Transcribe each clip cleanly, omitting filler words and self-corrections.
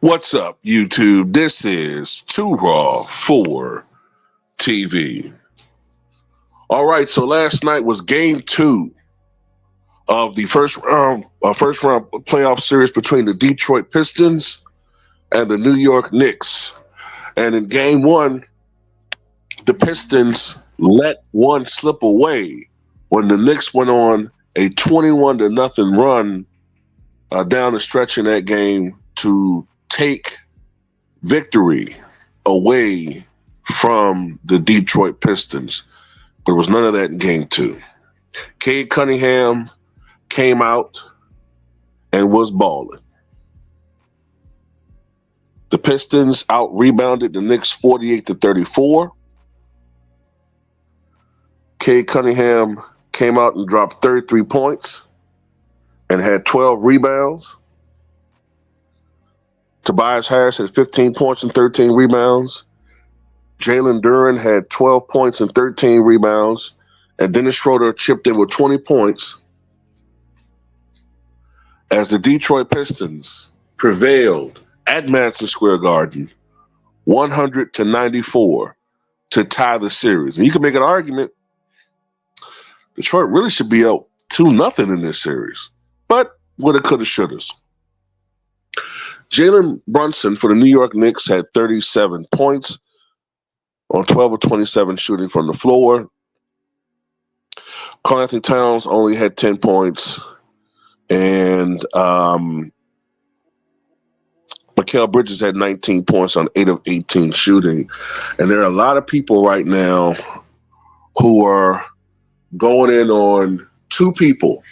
What's up, YouTube? This is Too Raw for TV. All right, so last night was game two of the first round playoff series between the Detroit Pistons and the New York Knicks. And in game one, the Pistons let one slip away when the Knicks went on a 21 to nothing run down the stretch in that game to take victory away from the Detroit Pistons. There was none of that in game two. Cade Cunningham came out and was balling. The Pistons out-rebounded the Knicks 48 to 34. Cade Cunningham came out and dropped 33 points and had 12 rebounds. Tobias Harris had 15 points and 13 rebounds. Jalen Duren had 12 points and 13 rebounds. And Dennis Schroeder chipped in with 20 points as the Detroit Pistons prevailed at Madison Square Garden 100 to 94 to tie the series. And you can make an argument Detroit really should be up 2-0 in this series. But woulda, coulda, shouldas. Jalen Brunson for the New York Knicks had 37 points on 12 of 27 shooting from the floor. Karl-Anthony Towns only had 10 points. And Mikal Bridges had 19 points on 8 of 18 shooting. And there are a lot of people right now who are going in on two people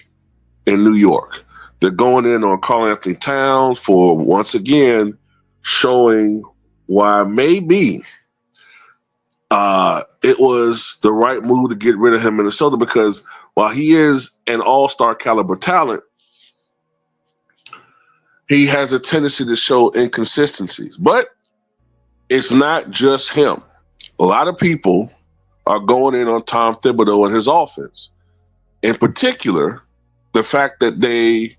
in New York. They're going in on Karl-Anthony Towns for, once again, showing why maybe it was the right move to get rid of him in Minnesota, because while he is an all-star caliber talent, he has a tendency to show inconsistencies. But it's not just him. A lot of people are going in on Tom Thibodeau and his offense. In particular, the fact that they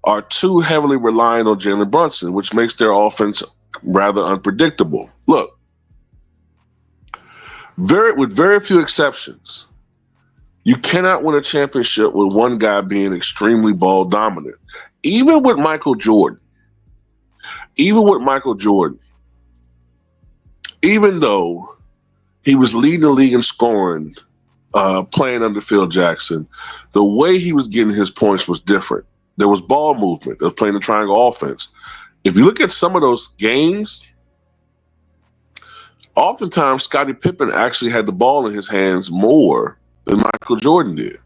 are too heavily reliant on Jalen Brunson, which makes their offense rather unpredictable. Look, with very few exceptions, you cannot win a championship with one guy being extremely ball dominant. Even with Michael Jordan, even though he was leading the league in scoring, playing under Phil Jackson, the way he was getting his points was different. There was ball movement. They was playing the triangle offense. If you look at some of those games, oftentimes Scottie Pippen actually had the ball in his hands more than Michael Jordan did.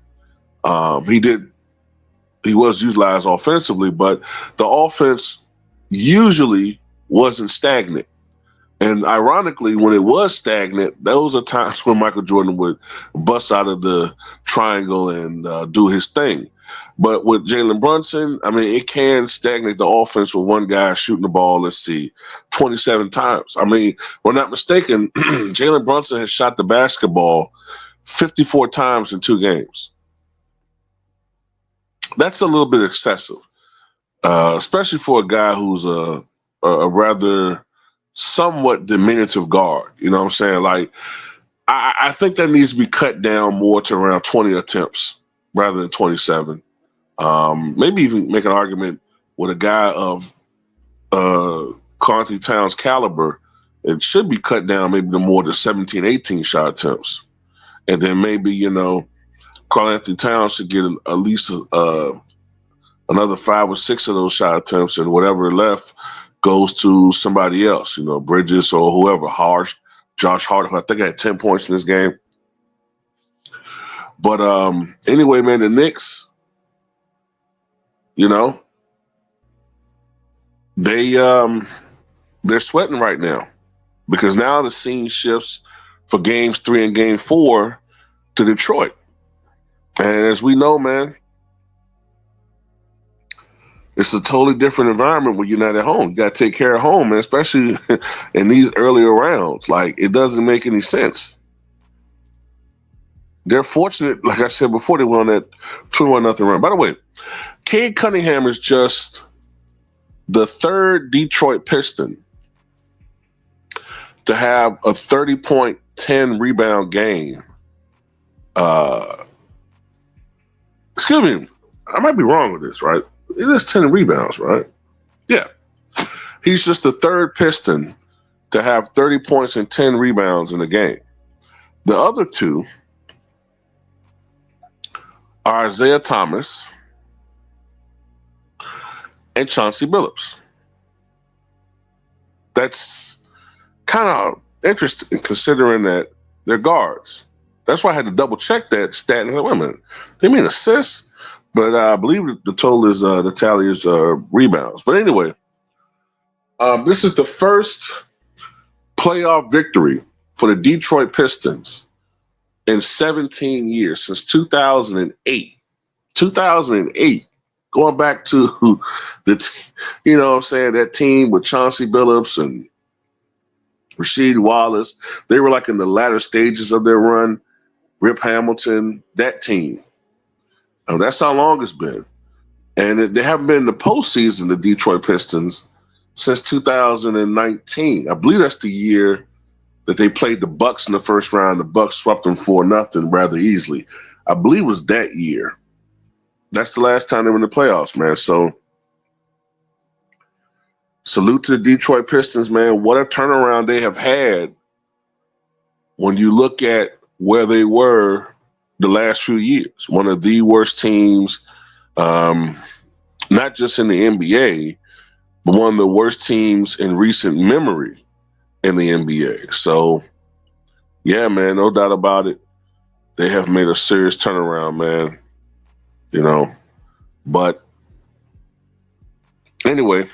He was utilized offensively, but the offense usually wasn't stagnant. And ironically, when it was stagnant, those are times when Michael Jordan would bust out of the triangle and do his thing. But with Jalen Brunson, I mean, it can stagnate the offense with one guy shooting the ball, 27 times. I mean, if we're not mistaken, Jalen Brunson has shot the basketball 54 times in 2 games. That's a little bit excessive, especially for a guy who's a rather somewhat diminutive guard. You know what I'm saying? Like, I think that needs to be cut down more to around 20 attempts rather than 27. Maybe even make an argument with a guy of Karl-Anthony Towns' caliber. It should be cut down maybe to more than 17, 18 shot attempts. And then maybe, Karl-Anthony Towns should get at least another 5 or 6 of those shot attempts, and whatever left goes to somebody else, Bridges or whoever, Josh Hart, who I think had 10 points in this game. But anyway, man, the Knicks, they're sweating right now, because now the scene shifts for games 3 and game 4 to Detroit. And as we know, man, it's a totally different environment when you're not at home. You got to take care of home, man, especially in these earlier rounds. Like, it doesn't make any sense. They're fortunate, like I said before, they won that 21-0 run. By the way, Cade Cunningham is just the third Detroit Piston to have a 30-point, 10 rebound game. Excuse me, I might be wrong with this, right? It is 10 rebounds, right? Yeah. He's just the third Piston to have 30 points and 10 rebounds in a game. The other two are Isaiah Thomas and Chauncey Billups. That's kind of interesting considering that they're guards. That's why I had to double check that stat. And I was like, wait a minute, they mean assists? But I believe the total is the tally is rebounds. But anyway, this is the first playoff victory for the Detroit Pistons in 17 years, since 2008. 2008, going back to you know what I'm saying, that team with Chauncey Billups and Rasheed Wallace. They were like in the latter stages of their run. Rip Hamilton, that team. That's how long it's been. And they haven't been in the postseason, the Detroit Pistons, since 2019. I believe that's the year that they played the Bucks in the first round. The Bucks swept them 4-0 rather easily. I believe it was that year. That's the last time they were in the playoffs, man. So salute to the Detroit Pistons, man. What a turnaround they have had when you look at where they were the last few years. One of the worst teams, not just in the NBA, but one of the worst teams in recent memory in the NBA. So, yeah, man, no doubt about it. They have made a serious turnaround, man. You know, but anyway,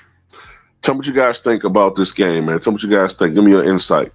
tell me what you guys think about this game, man. Tell me what you guys think. Give me your insight.